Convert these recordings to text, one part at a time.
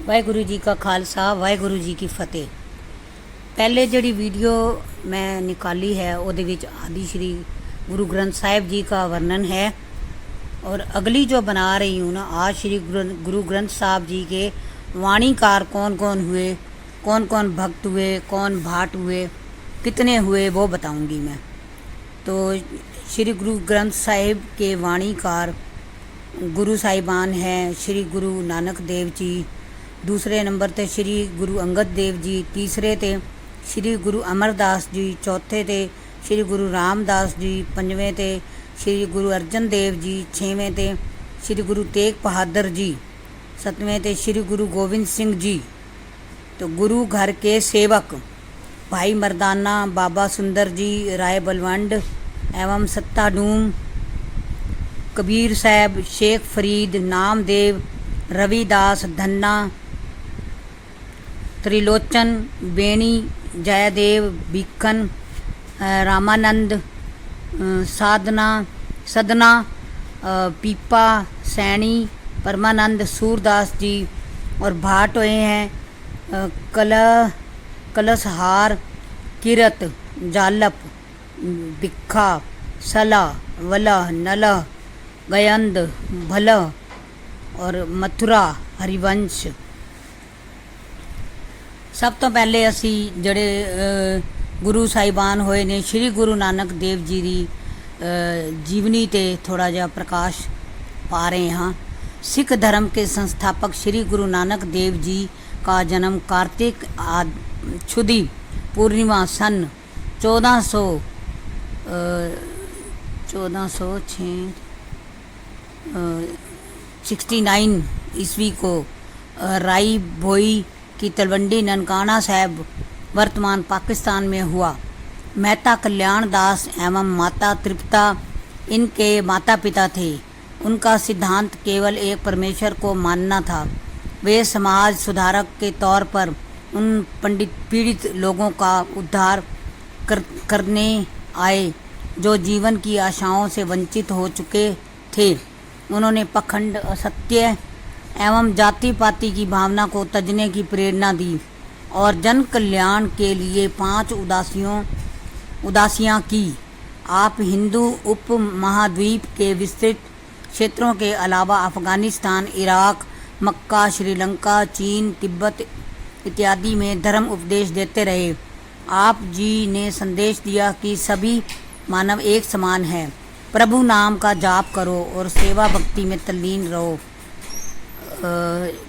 वाहेगुरु जी का खालसा वाहेगुरु जी की फतेह। पहले जिहड़ी वीडियो मैं निकाली है उहदे विच आदि श्री गुरु ग्रंथ साहिब जी का वर्णन है और अगली जो बना रही हूँ ना, आज श्री गुरु ग्रंथ साहब जी के वाणीकार कौन कौन हुए, कौन कौन भक्त हुए, कौन भाट हुए, कितने हुए, वो बताऊंगी मैं। तो श्री गुरु ग्रंथ साहिब के वाणीकार गुरु साहिबान हैं श्री गुरु नानक देव जी, दूसरे नंबर ते श्री गुरु अंगद देव जी, तीसरे ते श्री गुरु अमरदास जी, चौथे ते श्री गुरु रामदास जी, पंजवें ते श्री गुरु अर्जन देव जी, छेवें ते श्री गुरु तेग बहादुर जी, सतवें ते श्री गुरु गोविंद सिंह जी। तो गुरु घर के सेवक भाई मर्दाना, बाबा सुंदर जी, राय बलवंड एवं सत्ताडूम, कबीर साहब, शेख फरीद, नामदेव, रविदास, धन्ना, त्रिलोचन, बेणी, जयदेव, बीकन, रामानंद, सदना, पीपा, सैनी, परमानंद, सूरदास जी। और भाट हुए हैं कलशहार, किरत, जालप, बिखा, सला, वला, नला, गयंद, भल और मथुरा, हरिवंश। सब तो पहले असी जड़े गुरु साहिबान होए ने श्री गुरु नानक देव जी की जीवनी ते थोड़ा जा प्रकाश पा रहे हाँ। सिख धर्म के संस्थापक श्री गुरु नानक देव जी का जन्म कार्तिक छुदी पूर्णिमा सन 1469 ईस्वी को राई भोई की तलवंडी ननकाना साहब वर्तमान पाकिस्तान में हुआ। मेहता कल्याण दास एवं माता तृप्ता इनके माता पिता थे। उनका सिद्धांत केवल एक परमेश्वर को मानना था। वे समाज सुधारक के तौर पर उन पीड़ित लोगों का उद्धार करने आए जो जीवन की आशाओं से वंचित हो चुके थे। उन्होंने पखंड, असत्य एवं जाति पाति की भावना को तजने की प्रेरणा दी और जन कल्याण के लिए 5 उदासियां की। आप हिंदू उप महाद्वीप के विस्तृत क्षेत्रों के अलावा अफगानिस्तान, इराक, मक्का, श्रीलंका, चीन, तिब्बत इत्यादि में धर्म उपदेश देते रहे। आप जी ने संदेश दिया कि सभी मानव एक समान हैं। प्रभु नाम का जाप करो और सेवा भक्ति में तल्लीन रहो।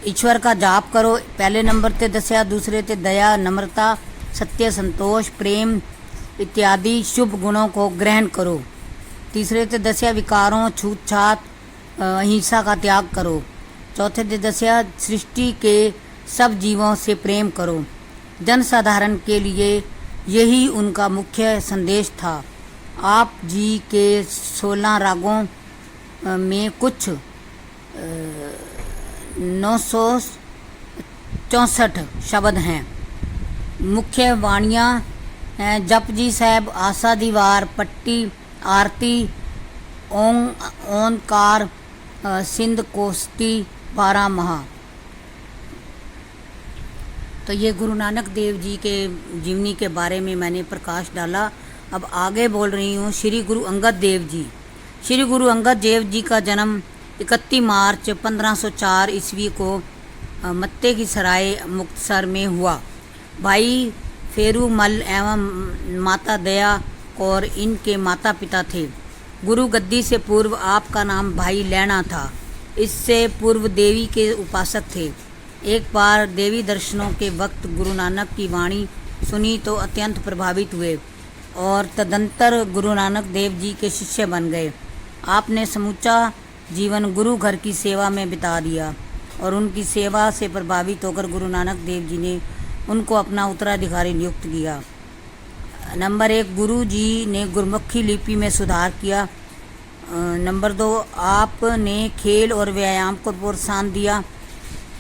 ईश्वर का जाप करो पहले नंबर ते दस्या, दूसरे ते दया, नम्रता, सत्य, संतोष, प्रेम इत्यादि शुभ गुणों को ग्रहण करो। तीसरे ते दस्या विकारों, छूतछात, अहिंसा का त्याग करो। चौथे ते दस्या सृष्टि के सब जीवों से प्रेम करो। जनसाधारण के लिए यही उनका मुख्य संदेश था। आप जी के 16 रागों में कुछ 964 शब्द हैं। मुख्य वाणियाँ हैं जपजी साहब, आशा दीवार, पट्टी, आरती, ओंकार, सिंध कोष्टी, 12 महा। तो ये गुरु नानक देव जी के जीवनी के बारे में मैंने प्रकाश डाला। अब आगे बोल रही हूँ श्री गुरु अंगद देव जी। श्री गुरु अंगद देव जी का जन्म 31 मार्च 1504 ईस्वी को मत्ते की सराय मुक्तसर में हुआ। भाई फेरूमल एवं माता दया कौर इनके माता पिता थे। गुरु गद्दी से पूर्व आपका नाम भाई लैना था। इससे पूर्व देवी के उपासक थे। एक बार देवी दर्शनों के वक्त गुरु नानक की वाणी सुनी तो अत्यंत प्रभावित हुए और तदंतर गुरु नानक देव जी के शिष्य बन गए। आपने समूचा जीवन गुरु घर की सेवा में बिता दिया और उनकी सेवा से प्रभावित होकर गुरु नानक देव जी ने उनको अपना उत्तराधिकारी नियुक्त किया। नंबर 1, गुरु जी ने गुरमुखी लिपि में सुधार किया। नंबर 2, आपने खेल और व्यायाम को प्रोत्साहन दिया।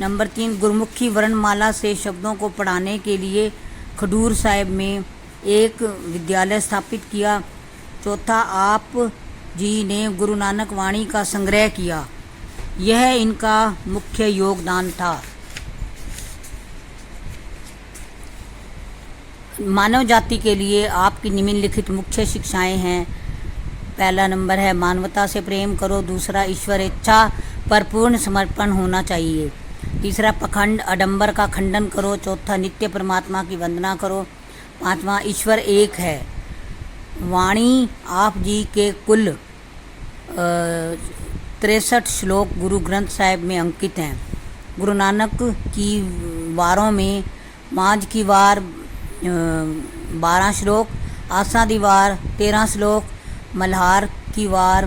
नंबर 3, गुरमुखी वर्णमाला से शब्दों को पढ़ाने के लिए खडूर साहिब में एक विद्यालय स्थापित किया। चौथा, आप जी ने गुरु नानक वाणी का संग्रह किया। यह इनका मुख्य योगदान था। मानव जाति के लिए आपकी निम्नलिखित मुख्य शिक्षाएं हैं। पहला नंबर है मानवता से प्रेम करो। दूसरा, ईश्वर इच्छा पर पूर्ण समर्पण होना चाहिए। तीसरा, पखंड आडंबर का खंडन करो। चौथा, नित्य परमात्मा की वंदना करो। पांचवा, ईश्वर एक है। वाणी आप जी के कुल 63 श्लोक गुरु ग्रंथ साहिब में अंकित हैं। गुरु नानक की वारों में मांझ की वार 12 श्लोक, आसा दी वार 13 श्लोक, मल्हार की वार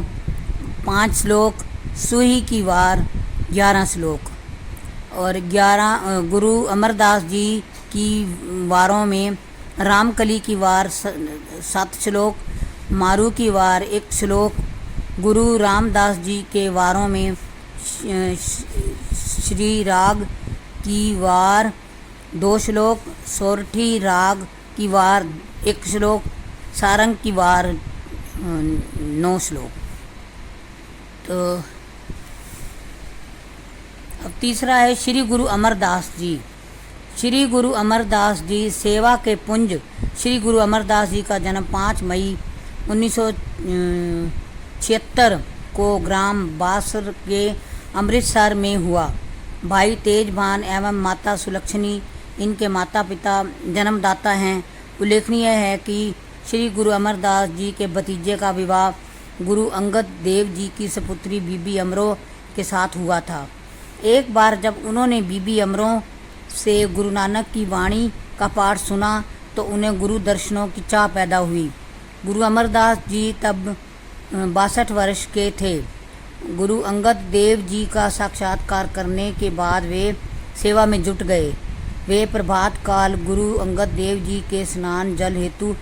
5 श्लोक, सूही की वार 11 श्लोक और 11 गुरु अमरदास जी की वारों में रामकली की वार 7 श्लोक, मारू की वार 1 श्लोक, गुरु रामदास जी के वारों में श्री राग की वार 2 श्लोक, सोरठी राग की वार 1 श्लोक, सारंग की वार 9 श्लोक। तो अब तीसरा है श्री गुरु अमरदास जी। श्री गुरु अमरदास जी सेवा के पुंज। श्री गुरु अमरदास जी का जन्म 5 मई 1976 को ग्राम बासर के अमृतसर में हुआ। भाई तेजभान एवं माता सुलक्षणी इनके माता पिता जन्मदाता हैं। उल्लेखनीय है कि श्री गुरु अमरदास जी के भतीजे का विवाह गुरु अंगद देव जी की सपुत्री बीबी अमरो के साथ हुआ था। एक बार जब उन्होंने बीबी अमरो से गुरु नानक की वाणी का पाठ सुना तो उन्हें गुरु दर्शनों की चाह पैदा हुई। गुरु अमरदास जी तब 62 वर्ष के थे। गुरु अंगद देव जी का साक्षात्कार करने के बाद वे सेवा में जुट गए। वे प्रभात काल गुरु अंगद देव जी के स्नान जल हेतु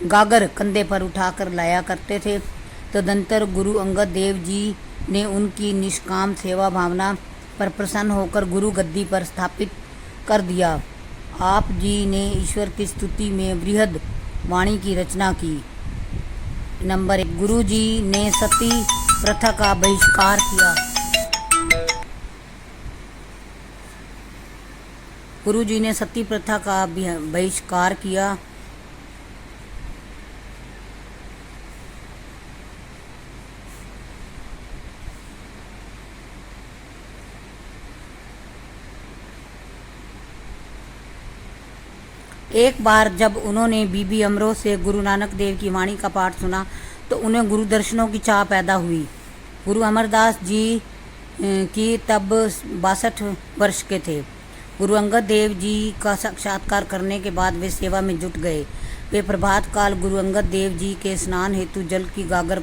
गागर कंधे पर उठाकर लाया करते थे। तदंतर गुरु अंगद देव जी ने उनकी निष्काम सेवा भावना पर प्रसन्न होकर गुरु गद्दी पर स्थापित कर दिया। आप जी ने ईश्वर की स्तुति में बृहद वाणी की रचना की। नंबर 1, गुरु जी ने सती प्रथा का बहिष्कार किया। गुरु जी ने सती प्रथा का बहिष्कार किया। एक बार जब उन्होंने बीबी अमरो से गुरु नानक देव की वाणी का पाठ सुना तो उन्हें गुरु दर्शनों की चाह पैदा हुई। गुरु अमरदास जी की तब 62 वर्ष के थे। गुरु अंगद देव जी का साक्षात्कार करने के बाद वे सेवा में जुट गए। वे प्रभात काल गुरु अंगद देव जी के स्नान हेतु जल की गागर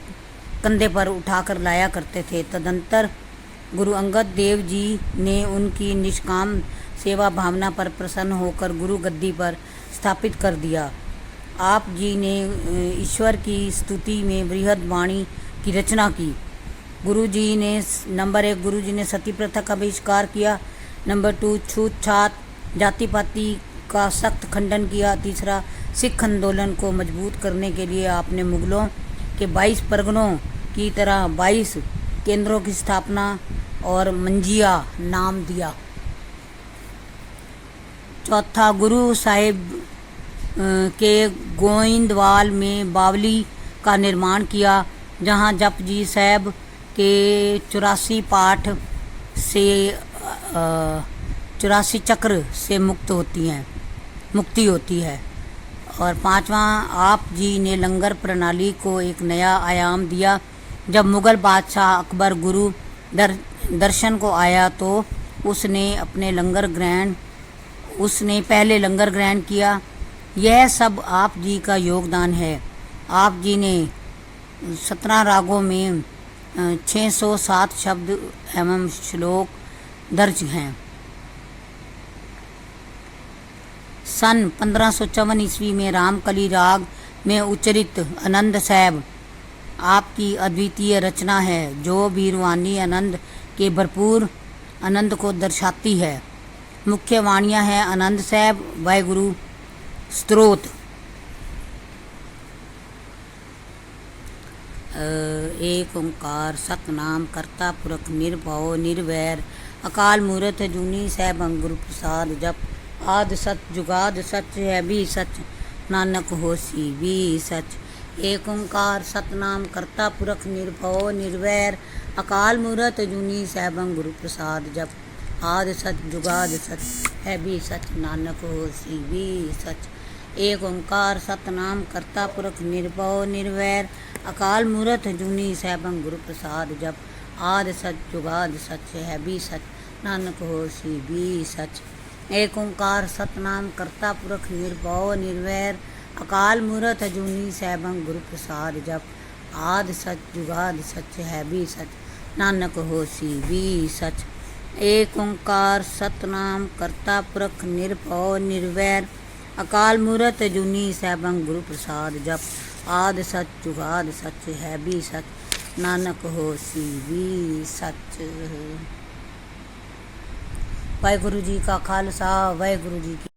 कंधे पर उठाकर लाया करते थे। तदंतर गुरु अंगद देव जी ने उनकी निष्काम सेवा भावना पर प्रसन्न होकर गुरु गद्दी पर स्थापित कर दिया। आप जी ने ईश्वर की स्तुति में बृहद वाणी की रचना की। नंबर 1, गुरु जी ने सती प्रथा का बहिष्कार किया। नंबर 2, छूतछात जाति पाति का सख्त खंडन किया। तीसरा, सिख आंदोलन को मजबूत करने के लिए आपने मुगलों के 22 परगनों की तरह 22 केंद्रों की स्थापना और मंजिया नाम दिया। चौथा, गुरु साहिब के गोइंदवाल में बावली का निर्माण किया, जहां जपजी साहब के 84 पाठ से 84 चक्र से मुक्ति होती है। और पांचवा, आप जी ने लंगर प्रणाली को एक नया आयाम दिया। जब मुग़ल बादशाह अकबर गुरु दर्शन को आया तो उसने पहले लंगर ग्रहण किया। यह सब आप जी का योगदान है। आप जी ने 17 रागों में 607 शब्द एवं श्लोक दर्ज हैं। सन 1554 ईस्वी में रामकली राग में उच्चरित आनंद साहब आपकी अद्वितीय रचना है, जो भी रूहानी आनंद के भरपूर आनंद को दर्शाती है। मुख्य वाणियाँ हैं आनंद साहब, वाहिगुरु स्तोत्र, एक ओंकार सतनाम करता पुरख निर्भव निर्वैर अकाल मूरत जूनी सैभं गुरु प्रसाद जप आद सच जुगाद सच है भी सच, नानक होसी भी सच। एक ओंकार सतनाम करता पुरख निरभव निर्वैर, अकाल मूरत अजूनी सैभं गुरु प्रसाद जप। आद सच जुगाद सच है भी सच, नानक होसी भी सच। एक ओंकार सतनाम करता पुरख निरभव निर्वैर, अकाल मूरत अजूनी सैभं गुरु प्रसाद जप। आद सच जुगाद सच है भी सच, नानक होसी भी सच। एक ओंकार सतनाम करता पुरख निरभव निर्वैर, अकाल मूरत अजूनी सैभं गुरु प्रसाद जप। आद सच जुगाद सच है भी सच, नानक होसी भी सच। एक ओंकार सतनाम करता पुरख निरभव निर्वैर, अकाल मूरत अजूनी सैभं गुरु प्रसाद जप। आद सच जुगाद सच है भी सच, नानक होसी भी सच। वाहिगुरु जी का खालसा, वाहिगुरु जी की